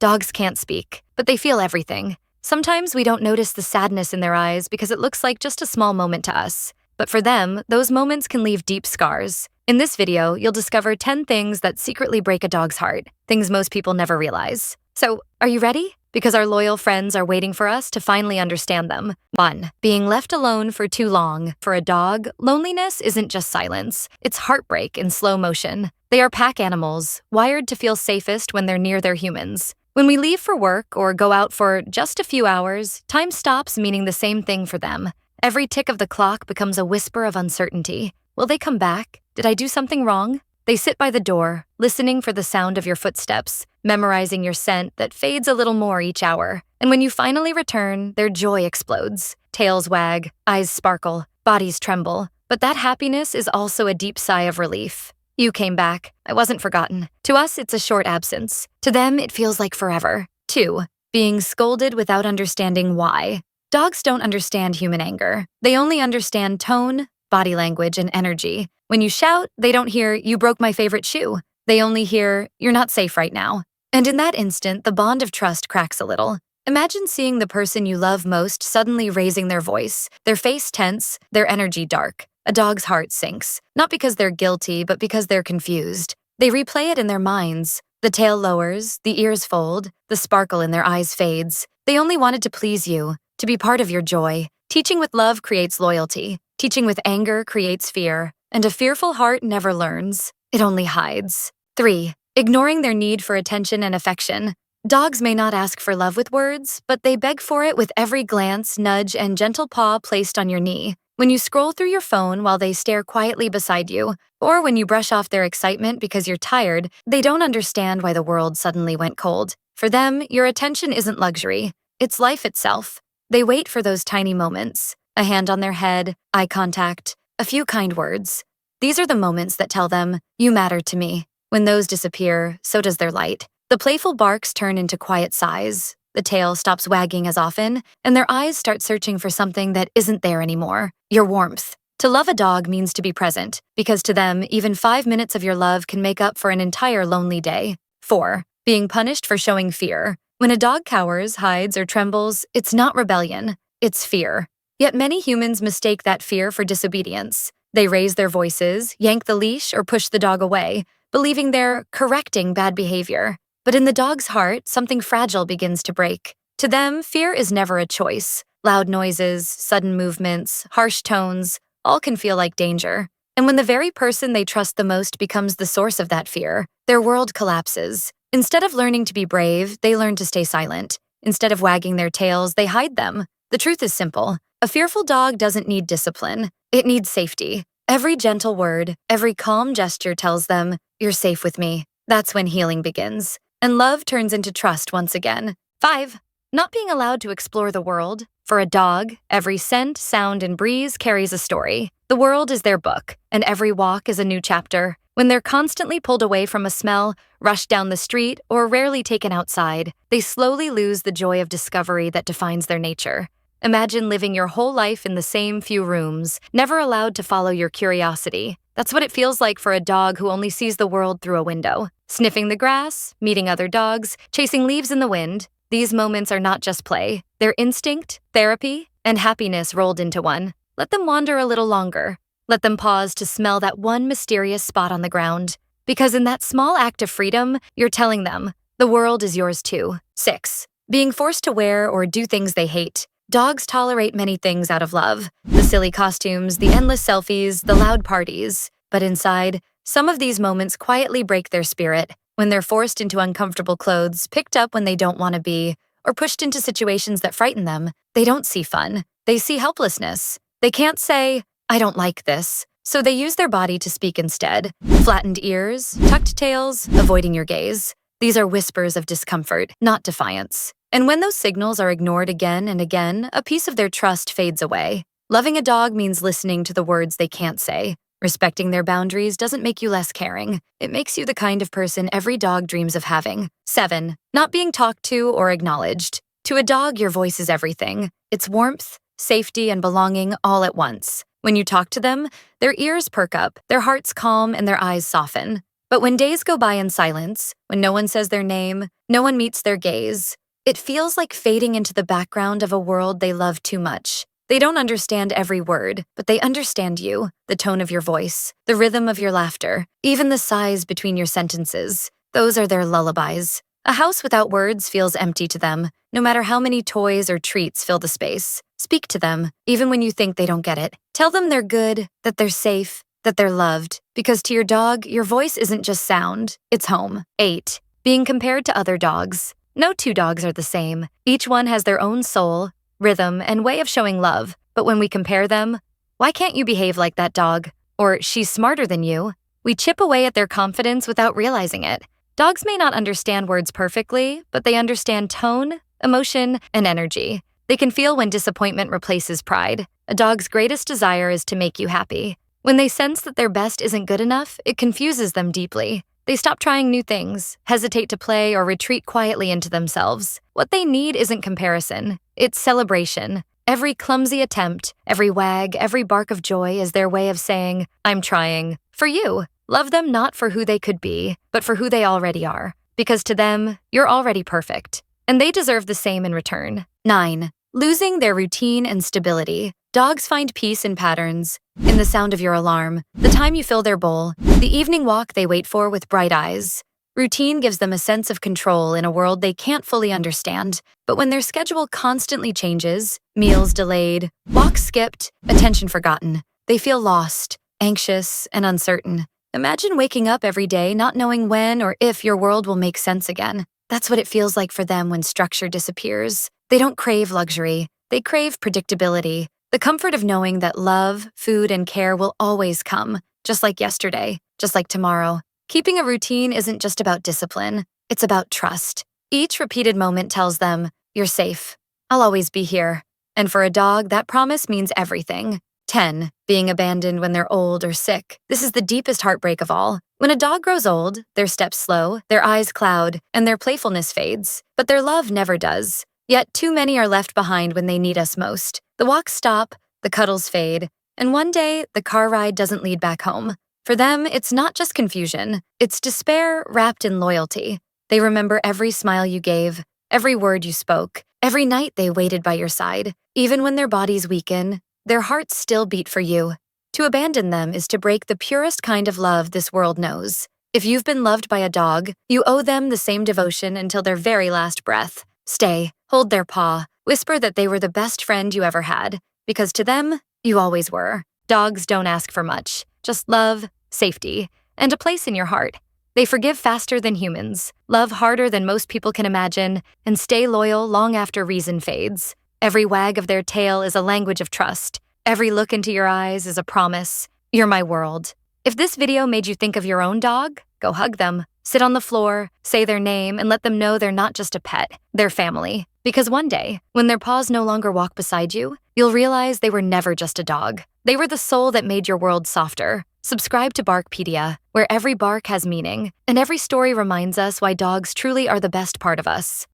Dogs can't speak, but they feel everything. Sometimes we don't notice the sadness in their eyes because it looks like just a small moment to us. But for them, those moments can leave deep scars. In this video, you'll discover 10 things that secretly break a dog's heart, things most people never realize. So, are you ready? Because our loyal friends are waiting for us to finally understand them. 1. Being left alone for too long. For a dog, loneliness isn't just silence, it's heartbreak in slow motion. They are pack animals, wired to feel safest when they're near their humans. When we leave for work or go out for just a few hours, time stops meaning the same thing for them. Every tick of the clock becomes a whisper of uncertainty. Will they come back? Did I do something wrong? They sit by the door, listening for the sound of your footsteps, memorizing your scent that fades a little more each hour. And when you finally return, their joy explodes. Tails wag, eyes sparkle, bodies tremble. But that happiness is also a deep sigh of relief. You came back. I wasn't forgotten. To us, it's a short absence. To them, it feels like forever. 2. Being scolded without understanding why. Dogs don't understand human anger. They only understand tone, body language, and energy. When you shout, they don't hear, "You broke my favorite shoe." They only hear, "You're not safe right now." And in that instant, the bond of trust cracks a little. Imagine seeing the person you love most suddenly raising their voice, their face tense, their energy dark. A dog's heart sinks, not because they're guilty, but because they're confused. They replay it in their minds. The tail lowers, the ears fold, the sparkle in their eyes fades. They only wanted to please you, to be part of your joy. Teaching with love creates loyalty. Teaching with anger creates fear. And a fearful heart never learns. It only hides. 3. Ignoring their need for attention and affection. Dogs may not ask for love with words, but they beg for it with every glance, nudge, and gentle paw placed on your knee. When you scroll through your phone while they stare quietly beside you, or when you brush off their excitement because you're tired, they don't understand why the world suddenly went cold. For them, your attention isn't luxury. It's life itself. They wait for those tiny moments. A hand on their head, eye contact, a few kind words. These are the moments that tell them, "You matter to me." When those disappear, so does their light. The playful barks turn into quiet sighs. The tail stops wagging as often, and their eyes start searching for something that isn't there anymore. Your warmth. To love a dog means to be present, because to them, even 5 minutes of your love can make up for an entire lonely day. 4. Being punished for showing fear. When a dog cowers, hides, or trembles, it's not rebellion, it's fear. Yet many humans mistake that fear for disobedience. They raise their voices, yank the leash, or push the dog away, believing they're correcting bad behavior. But in the dog's heart, something fragile begins to break. To them, fear is never a choice. Loud noises, sudden movements, harsh tones, all can feel like danger. And when the very person they trust the most becomes the source of that fear, their world collapses. Instead of learning to be brave, they learn to stay silent. Instead of wagging their tails, they hide them. The truth is simple. A fearful dog doesn't need discipline. It needs safety. Every gentle word, every calm gesture tells them, "You're safe with me." That's when healing begins. And love turns into trust once again. 5. Not being allowed to explore the world. For a dog, every scent, sound, and breeze carries a story. The world is their book, and every walk is a new chapter. When they're constantly pulled away from a smell, rushed down the street, or rarely taken outside, they slowly lose the joy of discovery that defines their nature. Imagine living your whole life in the same few rooms, never allowed to follow your curiosity. That's what it feels like for a dog who only sees the world through a window. Sniffing the grass, meeting other dogs, chasing leaves in the wind. These moments are not just play. They're instinct, therapy, and happiness rolled into one. Let them wander a little longer. Let them pause to smell that one mysterious spot on the ground. Because in that small act of freedom, you're telling them, the world is yours too. 6. Being forced to wear or do things they hate. Dogs tolerate many things out of love. The silly costumes, the endless selfies, the loud parties. But inside, some of these moments quietly break their spirit. When they're forced into uncomfortable clothes, picked up when they don't want to be, or pushed into situations that frighten them, they don't see fun. They see helplessness. They can't say, "I don't like this." So they use their body to speak instead. Flattened ears, tucked tails, avoiding your gaze. These are whispers of discomfort, not defiance. And when those signals are ignored again and again, a piece of their trust fades away. Loving a dog means listening to the words they can't say. Respecting their boundaries doesn't make you less caring. It makes you the kind of person every dog dreams of having. 7. Not being talked to or acknowledged. To a dog, your voice is everything. It's warmth, safety, and belonging all at once. When you talk to them, their ears perk up, their hearts calm, and their eyes soften. But when days go by in silence, when no one says their name, no one meets their gaze, it feels like fading into the background of a world they love too much. They don't understand every word, but they understand you, the tone of your voice, the rhythm of your laughter, even the sighs between your sentences. Those are their lullabies. A house without words feels empty to them, no matter how many toys or treats fill the space. Speak to them, even when you think they don't get it. Tell them they're good, that they're safe, that they're loved. Because to your dog, your voice isn't just sound, it's home. 8. Being compared to other dogs. No two dogs are the same. Each one has their own soul, rhythm, and way of showing love. But when we compare them, why can't you behave like that dog? Or she's smarter than you. We chip away at their confidence without realizing it. Dogs may not understand words perfectly, but they understand tone, emotion, and energy. They can feel when disappointment replaces pride. A dog's greatest desire is to make you happy. When they sense that their best isn't good enough, it confuses them deeply. They stop trying new things, hesitate to play, or retreat quietly into themselves. What they need isn't comparison, it's celebration. Every clumsy attempt, every wag, every bark of joy is their way of saying, I'm trying. For you, love them not for who they could be, but for who they already are. Because to them, you're already perfect. And they deserve the same in return. 9. Losing their routine and stability. Dogs find peace in patterns, in the sound of your alarm, the time you fill their bowl, the evening walk they wait for with bright eyes. Routine gives them a sense of control in a world they can't fully understand. But when their schedule constantly changes, meals delayed, walks skipped, attention forgotten, they feel lost, anxious, and uncertain. Imagine waking up every day not knowing when or if your world will make sense again. That's what it feels like for them when structure disappears. They don't crave luxury, they crave predictability. The comfort of knowing that love, food, and care will always come, just like yesterday, just like tomorrow. Keeping a routine isn't just about discipline, it's about trust. Each repeated moment tells them, you're safe. I'll always be here. And for a dog, that promise means everything. 10. Being abandoned when they're old or sick. This is the deepest heartbreak of all. When a dog grows old, their steps slow, their eyes cloud, and their playfulness fades. But their love never does. Yet too many are left behind when they need us most. The walks stop, the cuddles fade, and one day, the car ride doesn't lead back home. For them, it's not just confusion, it's despair wrapped in loyalty. They remember every smile you gave, every word you spoke, every night they waited by your side. Even when their bodies weaken, their hearts still beat for you. To abandon them is to break the purest kind of love this world knows. If you've been loved by a dog, you owe them the same devotion until their very last breath. Stay, hold their paw, whisper that they were the best friend you ever had, because to them, you always were. Dogs don't ask for much, just love, safety, and a place in your heart. They forgive faster than humans, love harder than most people can imagine, and stay loyal long after reason fades. Every wag of their tail is a language of trust. Every look into your eyes is a promise. You're my world. If this video made you think of your own dog, go hug them. Sit on the floor, say their name, and let them know they're not just a pet, they're family. Because one day, when their paws no longer walk beside you, you'll realize they were never just a dog. They were the soul that made your world softer. Subscribe to Bark Pedia, where every bark has meaning, and every story reminds us why dogs truly are the best part of us.